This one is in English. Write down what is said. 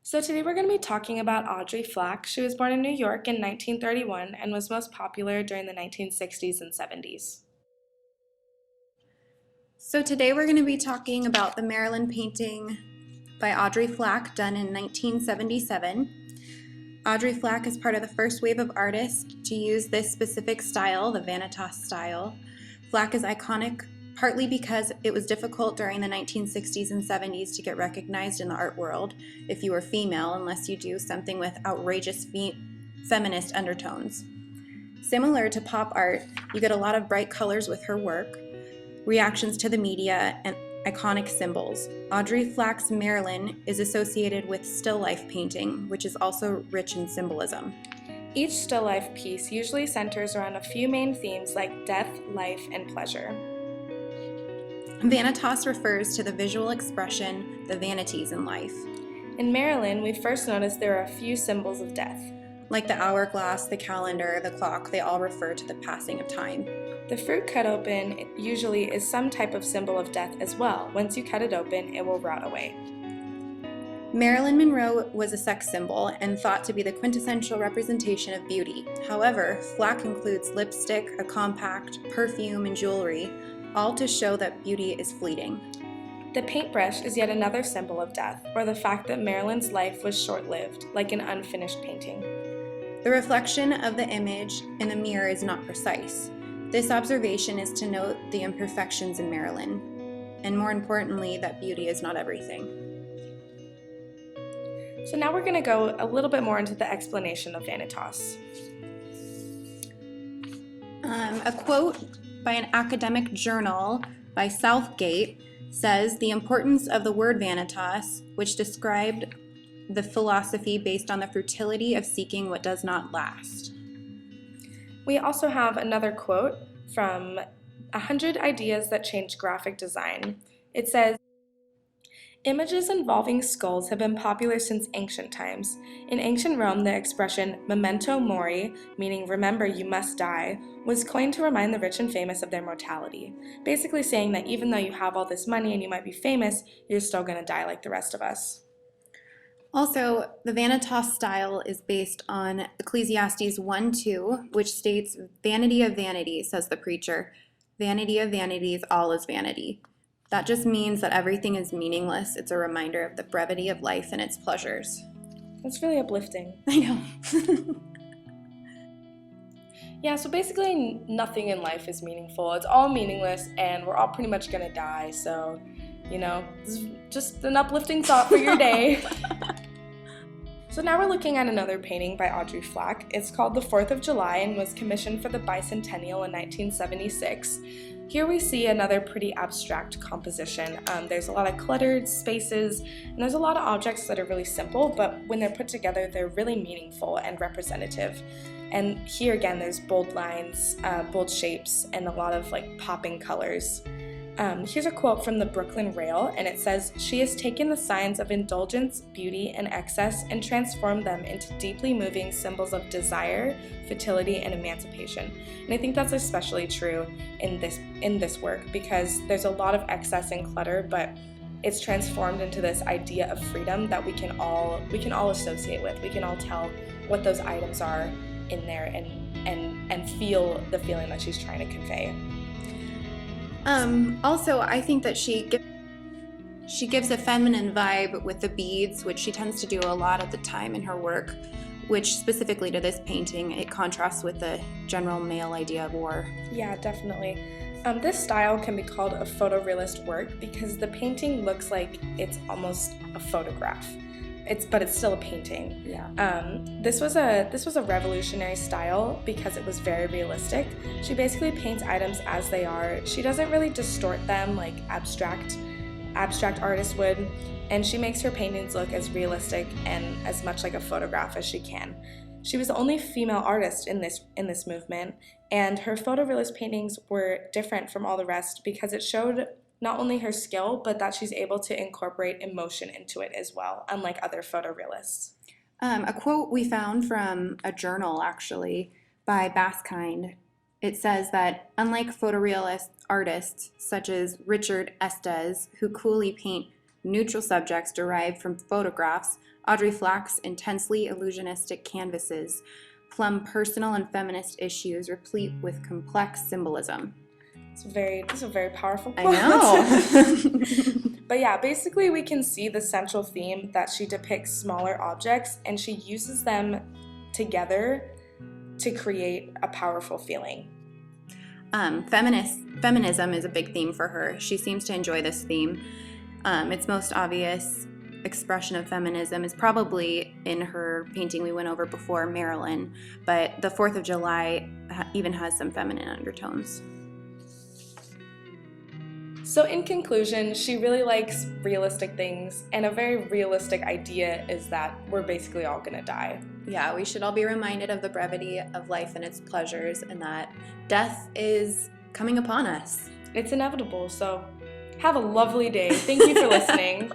So today we're going to be talking about Audrey Flack. She was born in New York in 1931 and was most popular during the 1960s and 70s. So today we're going to be talking about the Marilyn painting by Audrey Flack done in 1977. Audrey Flack is part of the first wave of artists to use this specific style, the Vanitas style. Flack is iconic partly because it was difficult during the 1960s and 70s to get recognized in the art world if you were female, unless you do something with outrageous feminist undertones. Similar to pop art, you get a lot of bright colors with her work, reactions to the media, and iconic symbols. Audrey Flack's Marilyn is associated with still life painting, which is also rich in symbolism. Each still life piece usually centers around a few main themes like death, life, and pleasure. Vanitas refers to the visual expression, the vanities in life. In Marilyn, we first notice there are a few symbols of death. Like the hourglass, the calendar, the clock, they all refer to the passing of time. The fruit cut open usually is some type of symbol of death as well. Once you cut it open, it will rot away. Marilyn Monroe was a sex symbol and thought to be the quintessential representation of beauty. However, Flack includes lipstick, a compact, perfume, and jewelry, all to show that beauty is fleeting. The paintbrush is yet another symbol of death, or the fact that Marilyn's life was short-lived, like an unfinished painting. The reflection of the image in the mirror is not precise. This observation is to note the imperfections in Marilyn, and more importantly, that beauty is not everything. So now we're going to go a little bit more into the explanation of Vanitas. A quote by an academic journal by Southgate says the importance of the word vanitas, which described the philosophy based on the futility of seeking what does not last. We also have another quote from 100 Ideas That Changed Graphic Design. It says, "Images involving skulls have been popular since ancient times. In ancient Rome, the expression memento mori, meaning remember you must die, was coined to remind the rich and famous of their mortality. Basically saying that even though you have all this money and you might be famous, you're still going to die like the rest of us." Also, the Vanitas style is based on Ecclesiastes 1:2, which states, "Vanity of vanities, says the preacher. Vanity of vanities, all is vanity." That just means that everything is meaningless. It's a reminder of the brevity of life and its pleasures. That's really uplifting. I know. Yeah, so basically nothing in life is meaningful. It's all meaningless and we're all pretty much gonna die, so, this is just an uplifting thought for your day. So now we're looking at another painting by Audrey Flack. It's called The 4th of July and was commissioned for the bicentennial in 1976. Here we see another pretty abstract composition. There's a lot of cluttered spaces, and there's a lot of objects that are really simple, but when they're put together, they're really meaningful and representative. And here again, there's bold lines, bold shapes, and a lot of popping colors. Here's a quote from the Brooklyn Rail, and it says, "She has taken the signs of indulgence, beauty, and excess and transformed them into deeply moving symbols of desire, fertility, and emancipation." And I think that's especially true in this work because there's a lot of excess and clutter, but it's transformed into this idea of freedom that we can all associate with. We can all tell what those items are in there and feel the feeling that she's trying to convey. Also, I think that she gives a feminine vibe with the beads, which she tends to do a lot of the time in her work, which specifically to this painting, it contrasts with the general male idea of war. Yeah, definitely. This style can be called a photorealist work because the painting looks like it's almost a photograph. But it's still a painting. Yeah. This was a revolutionary style because it was very realistic. She basically paints items as they are. She doesn't really distort them like abstract artists would, and she makes her paintings look as realistic and as much like a photograph as she can. She was the only female artist in this movement, and her photorealist paintings were different from all the rest because it showed not only her skill, but that she's able to incorporate emotion into it as well, unlike other photorealists. A quote we found from a journal, actually, by Baskind, it says that unlike photorealist artists such as Richard Estes, who coolly paint neutral subjects derived from photographs, Audrey Flack's intensely illusionistic canvases plumb personal and feminist issues replete with complex symbolism. It's a very powerful quote. I know. But yeah, basically we can see the central theme that she depicts smaller objects and she uses them together to create a powerful feeling. Feminism is a big theme for her. She seems to enjoy this theme. Its most obvious expression of feminism is probably in her painting we went over before, Marilyn, but the 4th of July even has some feminine undertones. So in conclusion, she really likes realistic things, and a very realistic idea is that we're basically all gonna die. Yeah, we should all be reminded of the brevity of life and its pleasures, and that death is coming upon us. It's inevitable, so have a lovely day. Thank you for listening.